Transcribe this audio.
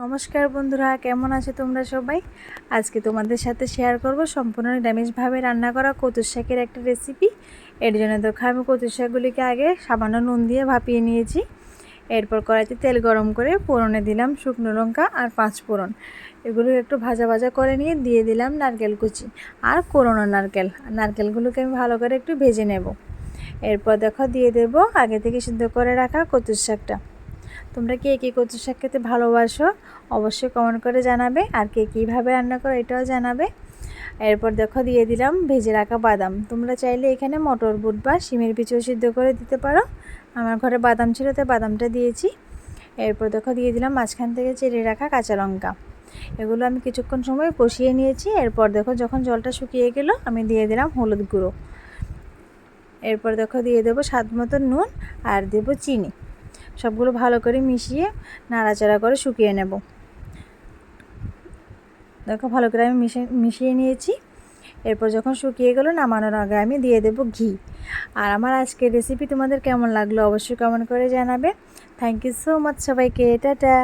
নমস্কার বন্ধুরা, কেমন আছো তোমরা সবাই? আজকে তোমাদের সাথে শেয়ার করব সম্পূর্ণ নিরামিষভাবে রান্না করা কচুর শাকের একটা রেসিপি। এর জন্য দেখো আমি কচুর শাকগুলিকে আগে সামান্য নুন দিয়ে ভাপিয়ে নিয়েছি। এরপর কড়াইতে তেল গরম করে ফোড়নে দিলাম শুকনো লঙ্কা আর 5 ফোড়ন। এগুলো একটু ভাজা ভাজা করে নিয়ে দিয়ে দিলাম নারকেল কুচি আর কোরানো নারকেলগুলোকে আমি ভালো করে একটু ভেজে নেব। এরপর দেখো দিয়ে দেব আগে থেকে সিদ্ধ করে রাখা কচুর শাকটা। তোমরা কে কী কচুর শাক খেতে ভালোবাসো অবশ্যই কমেন্ট করে জানাবে, আর কে কীভাবে রান্না করো এটাও জানাবে। এরপর দেখো দিয়ে দিলাম ভেজে রাখা বাদাম। তোমরা চাইলে এখানে মটর বুট বা শিমের বিচিও সিদ্ধ করে দিতে পারো। আমার ঘরে বাদাম ছিল তাই বাদামটা দিয়েছি। এরপর দেখো দিয়ে দিলাম মাঝখান থেকে চিড়ে রাখা কাঁচা লঙ্কা। এগুলো আমি কিছুক্ষণ সময় কষিয়ে নিয়েছি। এরপর দেখো যখন জলটা শুকিয়ে গেল আমি দিয়ে দিলাম হলুদ গুঁড়ো। এরপর দেখো দিয়ে দেবো স্বাদ মতো নুন আর দেবো চিনি। সবগুলো ভালো করে মিশিয়ে নাড়াচাড়া করে শুকিয়ে নেব। দেখো ভালো করে আমি মিশিয়ে নিয়েছি। এরপর যখন শুকিয়ে গেল নামানোর আগে আমি দিয়ে দেব ঘি। আর আমার আজকের রেসিপি তোমাদের কেমন লাগলো অবশ্যই কমেন্ট করে জানাবে। থ্যাংক ইউ সো মাচ সবাইকে, টাটা।